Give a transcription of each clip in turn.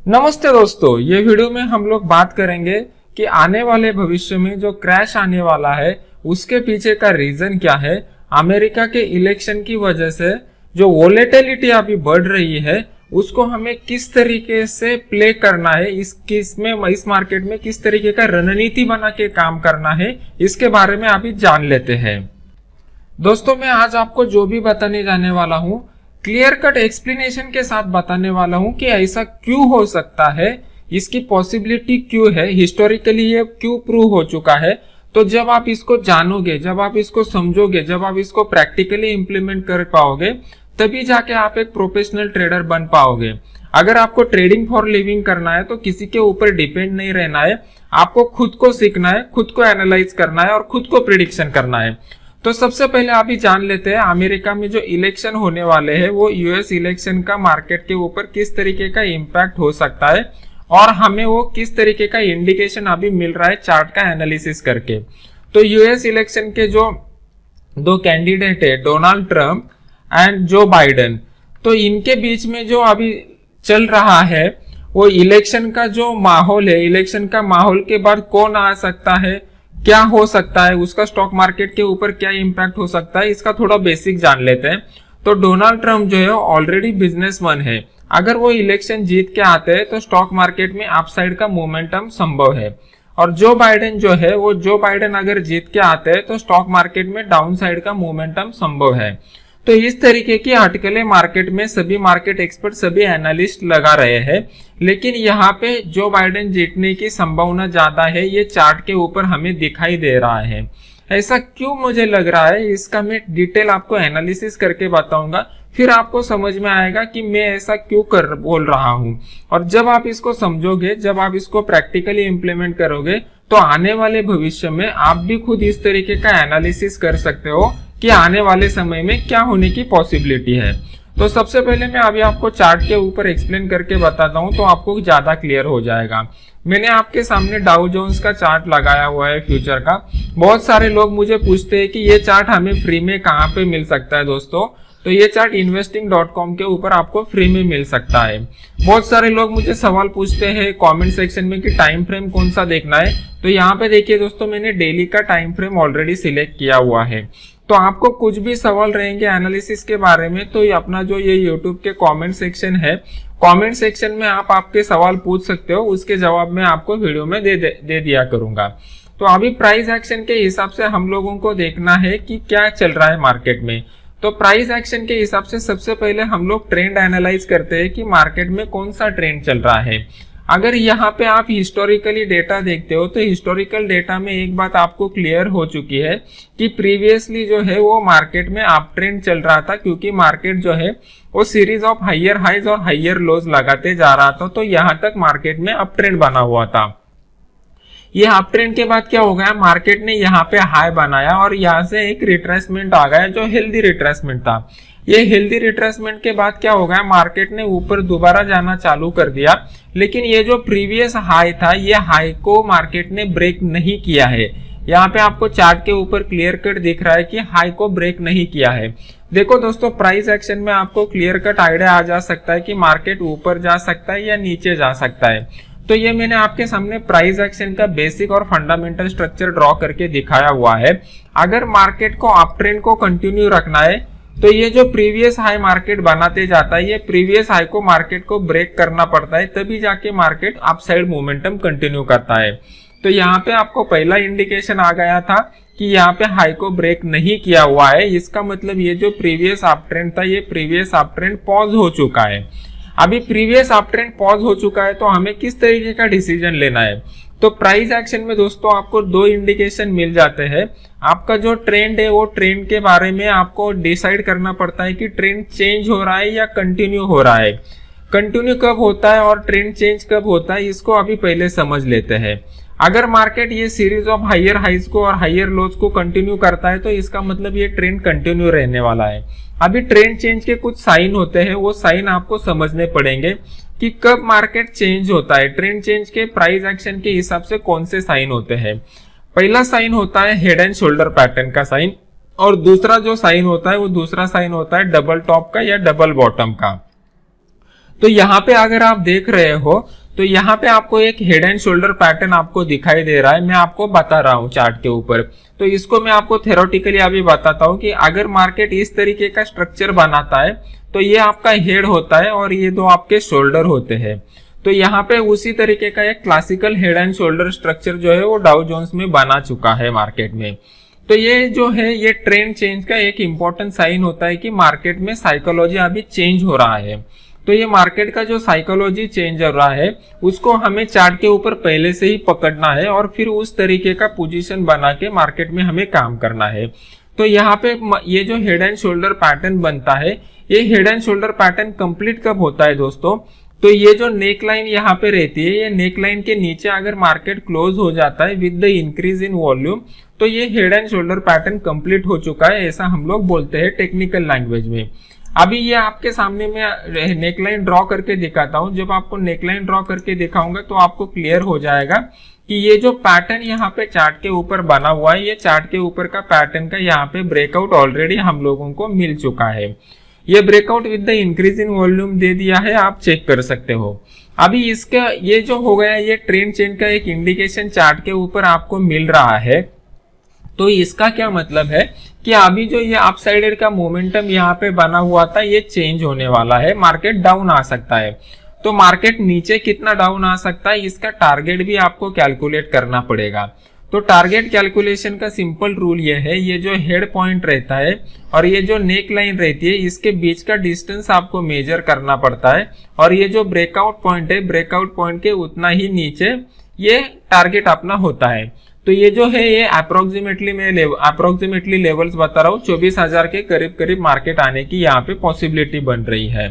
नमस्ते दोस्तों, ये वीडियो में हम लोग बात करेंगे कि आने वाले भविष्य में जो क्रैश आने वाला है उसके पीछे का रीजन क्या है। अमेरिका के इलेक्शन की वजह से जो वोलेटिलिटी अभी बढ़ रही है उसको हमें किस तरीके से प्ले करना है, इस मार्केट में किस तरीके का रणनीति बना के काम करना है, इसके बारे में अभी जान लेते हैं। दोस्तों, मैं आज आपको जो भी बताने जाने वाला हूँ क्लियर कट एक्सप्लेनेशन के साथ बताने वाला हूं कि ऐसा क्यों हो सकता है, इसकी पॉसिबिलिटी क्यों है, हिस्टोरिकली ये क्यों प्रूव हो चुका है। तो जब आप इसको जानोगे, जब आप इसको समझोगे, जब आप इसको प्रैक्टिकली इंप्लीमेंट कर पाओगे, तभी जाके आप एक प्रोफेशनल ट्रेडर बन पाओगे। अगर आपको ट्रेडिंग फॉर लिविंग करना है तो किसी के ऊपर डिपेंड नहीं रहना है, आपको खुद को सीखना है, खुद को एनालाइज करना है और खुद को प्रिडिक्शन करना है। तो सबसे पहले आप ही जान लेते हैं अमेरिका में जो इलेक्शन होने वाले हैं वो यूएस इलेक्शन का मार्केट के ऊपर किस तरीके का इम्पैक्ट हो सकता है और हमें वो किस तरीके का इंडिकेशन अभी मिल रहा है चार्ट का एनालिसिस करके। तो यूएस इलेक्शन के जो दो कैंडिडेट है, Donald Trump and Joe Biden, तो इनके बीच में जो अभी चल रहा है वो इलेक्शन का जो माहौल है, इलेक्शन का माहौल के बाद कौन आ सकता है, क्या हो सकता है, उसका स्टॉक मार्केट के ऊपर क्या इंपैक्ट हो सकता है, इसका थोड़ा बेसिक जान लेते हैं। तो डोनाल्ड ट्रंप जो है ऑलरेडी बिजनेसमैन है, अगर वो इलेक्शन जीत के आते हैं तो स्टॉक मार्केट में अपसाइड का मोमेंटम संभव है। और जो बाइडेन जो है वो जो बाइडेन अगर जीत के आते हैं तो स्टॉक मार्केट में डाउन साइड का मोमेंटम संभव है। तो इस तरीके की अटकलें मार्केट में सभी मार्केट एक्सपर्ट, सभी एनालिस्ट लगा रहे हैं, लेकिन यहाँ पे जो बाइडेन जीतने की संभावना ज्यादा है ये चार्ट के ऊपर हमें दिखाई दे रहा है। ऐसा क्यों मुझे लग रहा है, इसका मैं डिटेल आपको एनालिसिस करके बताऊंगा, फिर आपको समझ में आएगा कि मैं ऐसा क्यों बोल रहा हूँ। और जब आप इसको समझोगे, जब आप इसको प्रैक्टिकली इंप्लीमेंट करोगे तो आने वाले भविष्य में आप भी खुद इस तरीके का एनालिसिस कर सकते हो कि आने वाले समय में क्या होने की पॉसिबिलिटी है। तो सबसे पहले मैं अभी आपको चार्ट के ऊपर एक्सप्लेन करके बताता हूं तो आपको ज्यादा क्लियर हो जाएगा। मैंने आपके सामने डाउ जोन्स का चार्ट लगाया हुआ है फ्यूचर का। बहुत सारे लोग मुझे पूछते हैं कि ये चार्ट हमें फ्री में कहाँ पे मिल सकता है। दोस्तों, तो ये चार्ट investing.com के ऊपर आपको फ्री में मिल सकता है। बहुत सारे लोग मुझे सवाल पूछते हैं कमेंट सेक्शन में कि टाइम फ्रेम कौन सा देखना है। तो यहाँ पे देखिए दोस्तों, मैंने डेली का टाइम फ्रेम ऑलरेडी सिलेक्ट किया हुआ है। तो आपको कुछ भी सवाल रहेंगे एनालिसिस के बारे में तो अपना जो ये यूट्यूब के कमेंट सेक्शन है, कमेंट सेक्शन में आप आपके सवाल पूछ सकते हो, उसके जवाब मैं आपको वीडियो में दे दिया करूंगा। तो अभी प्राइस एक्शन के हिसाब से हम लोगों को देखना है कि क्या चल रहा है मार्केट में। तो प्राइस एक्शन के हिसाब से सबसे पहले हम लोग ट्रेंड एनालाइज करते हैं कि मार्केट में कौन सा ट्रेंड चल रहा है। अगर यहाँ पे आप हिस्टोरिकली डेटा देखते हो तो हिस्टोरिकल डेटा में एक बात आपको क्लियर हो चुकी है कि प्रीवियसली जो है वो मार्केट में अप ट्रेंड चल रहा था, क्योंकि मार्केट जो है वो सीरीज ऑफ हायर हाइज और हायर लोज लगाते जा रहा था। तो यहाँ तक मार्केट में अप ट्रेंड बना हुआ था। ये अप ट्रेंड के बाद क्या हो गया, मार्केट ने यहाँ पे हाई बनाया और यहाँ से एक रिट्रेसमेंट आ गया जो हेल्दी रिट्रेसमेंट था। ये हेल्दी रिट्रेसमेंट के बाद क्या हो गया, मार्केट ने ऊपर दोबारा जाना चालू कर दिया, लेकिन ये जो प्रीवियस हाई था ये हाई को मार्केट ने ब्रेक नहीं किया है। यहाँ पे आपको चार्ट के ऊपर क्लियर कट दिख रहा है कि हाई को ब्रेक नहीं किया है। देखो दोस्तों, प्राइस एक्शन में आपको क्लियर कट आइडिया आ जा सकता है कि मार्केट ऊपर जा सकता है या नीचे जा सकता है। तो ये मैंने आपके सामने प्राइस एक्शन का बेसिक और फंडामेंटल स्ट्रक्चर ड्रॉ करके दिखाया हुआ है। अगर मार्केट को अप ट्रेंड को कंटिन्यू रखना है तो ये जो प्रीवियस हाई मार्केट बनाते जाता है, ये प्रीवियस हाई को मार्केट को ब्रेक करना पड़ता है, तभी जाके मार्केट अपसाइड मोमेंटम कंटिन्यू करता है। तो यहाँ पे आपको पहला इंडिकेशन आ गया था कि यहाँ पे हाई को ब्रेक नहीं किया हुआ है। इसका मतलब ये जो प्रीवियस अप ट्रेंड था ये प्रीवियस अप ट्रेंड पॉज हो चुका है। अभी प्रीवियस अप ट्रेंड पॉज हो चुका है तो हमें किस तरीके का डिसीजन लेना है। तो प्राइस एक्शन में दोस्तों आपको दो इंडिकेशन मिल जाते हैं। आपका जो ट्रेंड है वो ट्रेंड के बारे में आपको डिसाइड करना पड़ता है कि ट्रेंड चेंज हो रहा है या कंटिन्यू हो रहा है। कंटिन्यू कब होता है और ट्रेंड चेंज कब होता है, इसको अभी पहले समझ लेते हैं। अगर मार्केट ये सीरीज ऑफ हायर हाइज को और हायर लोज को कंटिन्यू करता है तो इसका मतलब ये ट्रेंड कंटिन्यू रहने वाला है। अभी ट्रेंड चेंज के कुछ साइन होते हैं, वो साइन आपको समझने पड़ेंगे कि कब मार्केट चेंज होता है। ट्रेंड चेंज के प्राइस एक्शन के हिसाब से कौन से साइन होते हैं। पहला साइन होता है हेड एंड शोल्डर पैटर्न का साइन, और दूसरा जो साइन होता है वो दूसरा साइन होता है डबल टॉप का या डबल बॉटम का। तो यहाँ पे अगर आप देख रहे हो तो यहाँ पे आपको एक हेड एंड शोल्डर पैटर्न आपको दिखाई दे रहा है, मैं आपको बता रहा हूँ चार्ट के ऊपर। तो इसको मैं आपको थ्योरेटिकली अभी बताता हूँ कि अगर मार्केट इस तरीके का स्ट्रक्चर बनाता है तो ये आपका हेड होता है और ये दो आपके शोल्डर होते हैं। तो यहाँ पे उसी तरीके का एक classical head and shoulder structure जो है वो डाउ जोन्स में बना चुका है मार्केट में। तो ये जो है ये ट्रेंड चेंज का एक इंपॉर्टेंट साइन होता है कि मार्केट में साइकोलॉजी अभी चेंज हो रहा है। तो ये मार्केट का जो साइकोलॉजी चेंज हो रहा है उसको हमें चार्ट के ऊपर पहले से ही पकड़ना है और फिर उस तरीके का पोजीशन बना के मार्केट में हमें काम करना है। तो यहाँ पे ये जो हेड एंड शोल्डर पैटर्न बनता है, ये head and shoulder pattern complete कब होता है दोस्तों? तो ये जो नेक लाइन यहाँ पे रहती है, ये नेक लाइन के नीचे अगर मार्केट क्लोज हो जाता है with the increase in volume, तो ये head and shoulder pattern complete हो चुका है, ऐसा हम लोग बोलते हैं टेक्निकल लैंग्वेज में। अभी ये आपके सामने मैं नेकलाइन ड्रॉ करके दिखाता हूँ। जब आपको नेकलाइन ड्रॉ करके दिखाऊंगा तो आपको क्लियर हो जाएगा कि ये जो पैटर्न यहाँ पे चार्ट के ऊपर बना हुआ है, ये चार्ट के ऊपर का पैटर्न का यहाँ पे ब्रेकआउट ऑलरेडी हम लोगों को मिल चुका है। ये breakout with the increase in volume दे दिया है, आप चेक कर सकते हो। अभी इसका ये जो हो गया, ये ट्रेंड चेंज का एक इंडिकेशन चार्ट के ऊपर आपको मिल रहा है। तो इसका क्या मतलब है कि अभी जो ये अपसाइडेड का मोमेंटम यहाँ पे बना हुआ था, ये चेंज होने वाला है, मार्केट डाउन आ सकता है। तो मार्केट नीचे कितना डाउन आ सकता है, इसका टारगेट भी आपको कैलकुलेट करना पड़ेगा। तो टारगेट कैलकुलेशन का सिंपल रूल ये है, ये जो हेड पॉइंट रहता है और ये जो नेक लाइन रहती है, इसके बीच का डिस्टेंस आपको मेजर करना पड़ता है और ये जो ब्रेकआउट पॉइंट है, ब्रेकआउट पॉइंट के उतना ही नीचे ये टारगेट अपना होता है। तो ये जो है ये अप्रोक्सीमेटली लेवल्स बता रहा हूँ, 24,000 के करीब करीब मार्केट आने की यहाँ पे पॉसिबिलिटी बन रही है।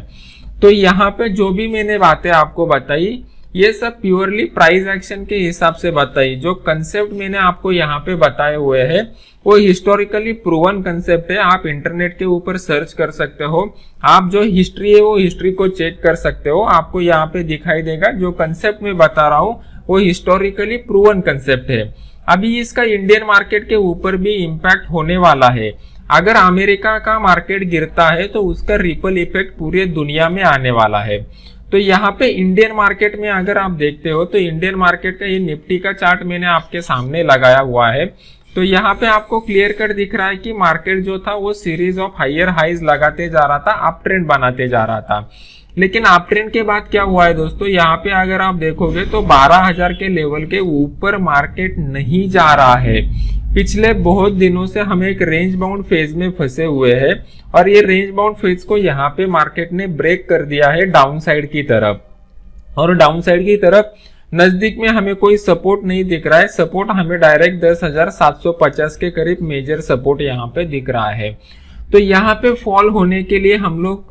तो यहाँ पे जो भी मैंने बातें आपको बताई, ये सब प्योरली प्राइस एक्शन के हिसाब से बताई। जो कंसेप्ट मैंने आपको यहाँ पे बताए हुए हैं वो हिस्टोरिकली प्रूवन कंसेप्ट है। आप इंटरनेट के ऊपर सर्च कर सकते हो, आप जो हिस्ट्री है वो हिस्ट्री को चेक कर सकते हो, आपको यहाँ पे दिखाई देगा। जो कंसेप्ट मैं बता रहा हूँ वो हिस्टोरिकली प्रूवन कंसेप्ट है। अभी इसका इंडियन मार्केट के ऊपर भी इम्पैक्ट होने वाला है। अगर अमेरिका का मार्केट गिरता है तो उसका रिपल इफेक्ट पूरे दुनिया में आने वाला है। तो यहाँ पे इंडियन मार्केट में अगर आप देखते हो तो इंडियन मार्केट का ये निफ्टी का चार्ट मैंने आपके सामने लगाया हुआ है। तो यहाँ पे आपको क्लियर कट दिख रहा है कि मार्केट जो था वो सीरीज ऑफ हायर हाइज लगाते जा रहा था, अप ट्रेंड बनाते जा रहा था। लेकिन अप ट्रेंड के बाद क्या हुआ है दोस्तों, यहाँ पे अगर आप देखोगे तो 12,000 के लेवल के ऊपर मार्केट नहीं जा रहा है। पिछले बहुत दिनों से हम एक रेंज बाउंड फेज में फंसे हुए हैं और ये रेंज बाउंड फेज को यहाँ पे मार्केट ने ब्रेक कर दिया है डाउन साइड की तरफ। और डाउन साइड की तरफ नजदीक में हमें कोई सपोर्ट नहीं दिख रहा है। सपोर्ट हमें डायरेक्ट 10,750 के करीब मेजर सपोर्ट यहाँ पे दिख रहा है। तो यहाँ पे फॉल होने के लिए हम लोग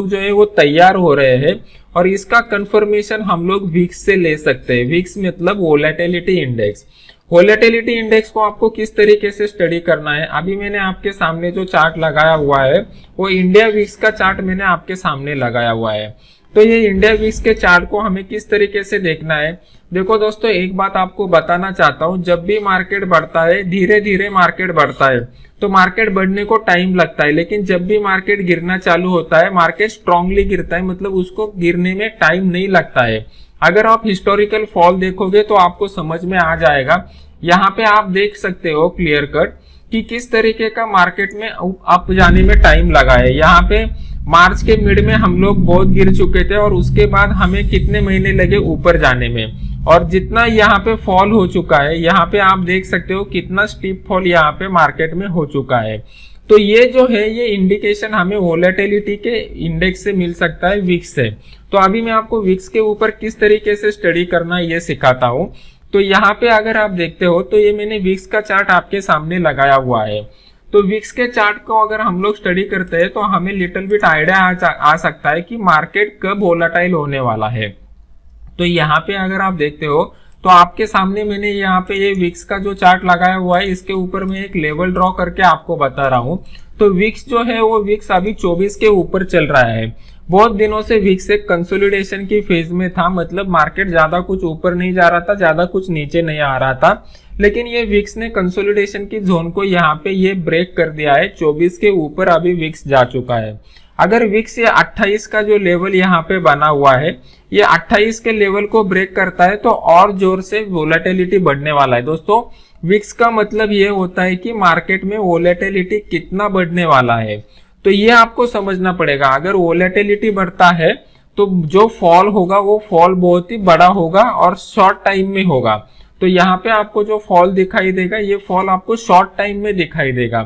जो है वो तैयार हो रहे हैं और इसका कंफर्मेशन हम लोग विक्स से ले सकते हैं। विक्स मतलब वोलेटिलिटी इंडेक्स। वोलेटिलिटी इंडेक्स को आपको किस तरीके से स्टडी करना है, अभी मैंने आपके सामने जो चार्ट लगाया हुआ है वो इंडिया विक्स का चार्ट मैंने आपके सामने लगाया हुआ है। तो ये इंडिया विक्स के चार्ट को हमें किस तरीके से देखना है, देखो दोस्तों एक बात आपको बताना चाहता हूँ, जब भी मार्केट बढ़ता है धीरे धीरे मार्केट बढ़ता है तो मार्केट बढ़ने को टाइम लगता है। लेकिन जब भी मार्केट गिरना चालू होता है, मार्केट स्ट्रांगली गिरता है, मतलब उसको गिरने में टाइम नहीं लगता है। अगर आप हिस्टोरिकल फॉल देखोगे तो आपको समझ में आ जाएगा। यहाँ पे आप देख सकते हो क्लियर कट कि किस तरीके का मार्केट में अप जाने में टाइम लगा है। यहाँ पे मार्च के मिड में हम लोग बहुत गिर चुके थे और उसके बाद हमें कितने महीने लगे ऊपर जाने में, और जितना यहाँ पे फॉल हो चुका है, यहाँ पे आप देख सकते हो कितना स्टीप फॉल यहाँ पे मार्केट में हो चुका है। तो ये जो है ये इंडिकेशन हमें वोलेटिलिटी के इंडेक्स से मिल सकता है, विक्स से। तो अभी मैं आपको विक्स के ऊपर किस तरीके से स्टडी करना है ये सिखाता हूँ। तो यहाँ पे अगर आप देखते हो तो ये मैंने विक्स का चार्ट आपके सामने लगाया हुआ है। तो विक्स के चार्ट को अगर हम लोग स्टडी करते हैं तो हमें लिटिल बिट आइडिया आ सकता है कि मार्केट कब वोलेटाइल होने वाला है। तो यहाँ पे अगर आप देखते हो तो आपके सामने मैंने यहाँ पे ये विक्स का जो चार्ट लगाया हुआ है, इसके ऊपर मैं एक लेवल ड्रॉ करके आपको बता रहा हूँ। तो विक्स जो है वो विक्स अभी 24 के ऊपर चल रहा है। बहुत दिनों से विक्स एक कंसोलिडेशन की फेज में था, मतलब मार्केट ज्यादा कुछ ऊपर नहीं जा रहा था, ज्यादा कुछ नीचे नहीं आ रहा था। लेकिन ये विक्स ने कंसोलिडेशन की जोन को यहाँ पे ये ब्रेक कर दिया है, 24 के ऊपर अभी विक्स जा चुका है। अगर विक्स ये 28 का जो लेवल यहाँ पे बना हुआ है, ये 28 के लेवल को ब्रेक करता है तो और जोर से वोलेटिलिटी बढ़ने वाला है। दोस्तों विक्स का मतलब ये होता है कि मार्केट में वोलेटिलिटी कितना बढ़ने वाला है, तो ये आपको समझना पड़ेगा। अगर वोलेटिलिटी बढ़ता है तो जो फॉल होगा वो फॉल बहुत ही बड़ा होगा और शॉर्ट टाइम में होगा। तो यहाँ पे आपको जो फॉल दिखाई देगा, ये फॉल आपको शॉर्ट टाइम में दिखाई देगा।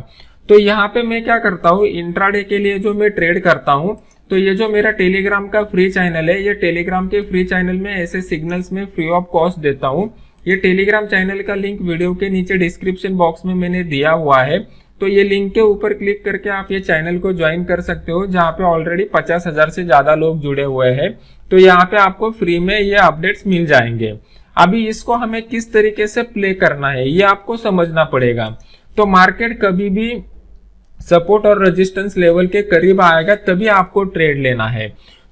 तो यहाँ पे मैं क्या करता हूँ, इंट्राडे के लिए जो मैं ट्रेड करता हूँ, तो ये जो मेरा टेलीग्राम का फ्री चैनल है, ये टेलीग्राम के फ्री चैनल में ऐसे सिग्नल्स में फ्री ऑफ कॉस्ट देता हूँ। ये टेलीग्राम चैनल का लिंक वीडियो के नीचे डिस्क्रिप्शन बॉक्स में मैंने दिया हुआ है, तो ये लिंक के ऊपर क्लिक करके आप ये चैनल को ज्वाइन कर सकते हो, जहाँ पे ऑलरेडी 50,000 से ज्यादा लोग जुड़े हुए हैं। तो यहाँ पे आपको फ्री में ये अपडेट्स मिल जाएंगे। अभी इसको हमें किस तरीके से प्ले करना है ये आपको समझना पड़ेगा। तो मार्केट कभी भी सपोर्ट और रेजिस्टेंस लेवल के करीब आएगा तभी आपको ट्रेड लेना है।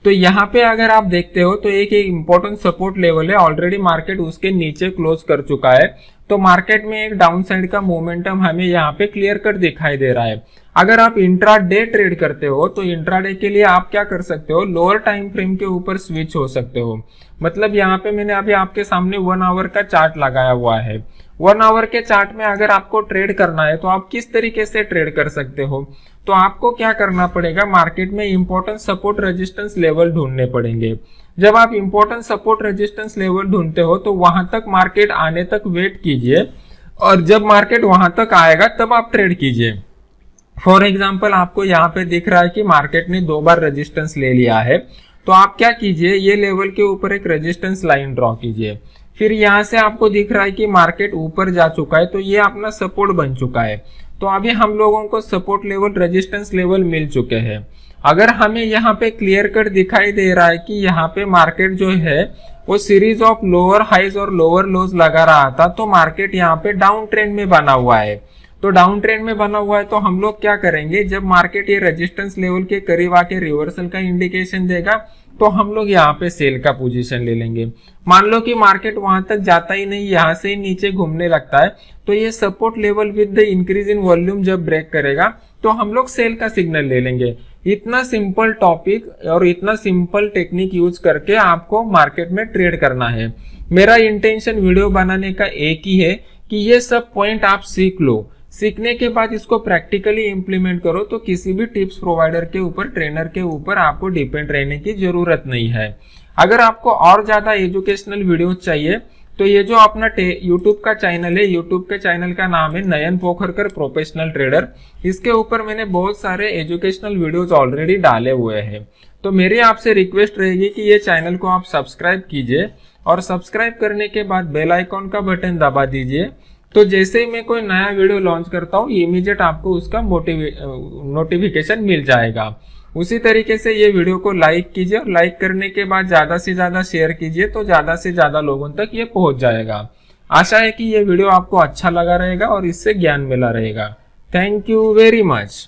तो यहाँ पे अगर आप देखते हो तो एक इंपॉर्टेंट सपोर्ट लेवल है, ऑलरेडी मार्केट उसके नीचे क्लोज कर चुका है। तो मार्केट में एक डाउन साइड का मोमेंटम हमें यहाँ पे क्लियर कट दिखाई दे रहा है। अगर आप इंट्राडे ट्रेड करते हो तो इंट्राडे के लिए आप क्या कर सकते हो, लोअर टाइम फ्रेम के ऊपर स्विच हो सकते हो। मतलब यहाँ पे मैंने अभी आपके सामने 1 आवर का चार्ट लगाया हुआ है। 1 आवर के चार्ट में अगर आपको ट्रेड करना है तो आप किस तरीके से ट्रेड कर सकते हो, तो आपको क्या करना पड़ेगा, मार्केट में इंपॉर्टेंट सपोर्ट रेजिस्टेंस लेवल ढूंढने पड़ेंगे। जब आप इंपॉर्टेंट सपोर्ट रेजिस्टेंस लेवल ढूंढते हो तो वहां तक मार्केट आने तक वेट कीजिए, और जब मार्केट वहां तक आएगा तब आप ट्रेड कीजिए। फॉर एग्जाम्पल आपको यहाँ पे दिख रहा है कि मार्केट ने 2 बार रेजिस्टेंस ले लिया है, तो आप क्या कीजिए, ये लेवल के ऊपर एक रेजिस्टेंस लाइन ड्रॉ कीजिए। फिर यहाँ से आपको दिख रहा है कि मार्केट ऊपर जा चुका है, तो ये अपना सपोर्ट बन चुका है। तो अभी हम लोगों को सपोर्ट लेवल रेजिस्टेंस लेवल मिल चुके हैं। अगर हमें यहाँ पे क्लियर कट दिखाई दे रहा है कि यहाँ पे मार्केट जो है वो सीरीज ऑफ लोअर हाइज और लोअर लोज लगा रहा था, तो मार्केट यहाँ पे डाउन ट्रेंड में बना हुआ है। तो डाउन ट्रेंड में बना हुआ है तो हम लोग क्या करेंगे, जब मार्केट ये रेजिस्टेंस लेवल के करीब आके रिवर्सल का इंडिकेशन देगा तो हम लोग यहाँ पे सेल का पोजीशन ले लेंगे। मान लो कि मार्केट वहां तक जाता ही नहीं, यहाँ से ही नीचे घूमने लगता है, तो ये support level with the increase in volume जब ब्रेक करेगा तो हम लोग सेल का सिग्नल ले लेंगे। इतना सिंपल टॉपिक और इतना सिंपल टेक्निक यूज करके आपको मार्केट में ट्रेड करना है। मेरा इंटेंशन वीडियो बनाने का एक ही है कि ये सब पॉइंट आप सीख लो, सीखने के बाद इसको प्रैक्टिकली इंप्लीमेंट करो, तो किसी भी टिप्स प्रोवाइडर के ऊपर, ट्रेनर के ऊपर आपको डिपेंड रहने की जरूरत नहीं है। अगर आपको और ज्यादा एजुकेशनल वीडियो चाहिए तो ये जो अपना यूट्यूब का चैनल है, यूट्यूब के चैनल का नाम है नयन पोखरकर प्रोफेशनल ट्रेडर। इसके ऊपर मैंने बहुत सारे एजुकेशनल वीडियोस ऑलरेडी डाले हुए हैं। तो मेरी आपसे रिक्वेस्ट रहेगी कि ये चैनल को आप सब्सक्राइब कीजिए, और सब्सक्राइब करने के बाद बेल आइकॉन का बटन दबा दीजिए। तो जैसे ही मैं कोई नया वीडियो लॉन्च करता हूँ इमीडिएट आपको उसका नोटिफिकेशन मिल जाएगा। उसी तरीके से ये वीडियो को लाइक कीजिए, और लाइक करने के बाद ज्यादा से ज्यादा शेयर कीजिए, तो ज्यादा से ज्यादा लोगों तक ये पहुंच जाएगा। आशा है कि ये वीडियो आपको अच्छा लगा रहेगा और इससे ज्ञान मिला रहेगा। Thank you very much.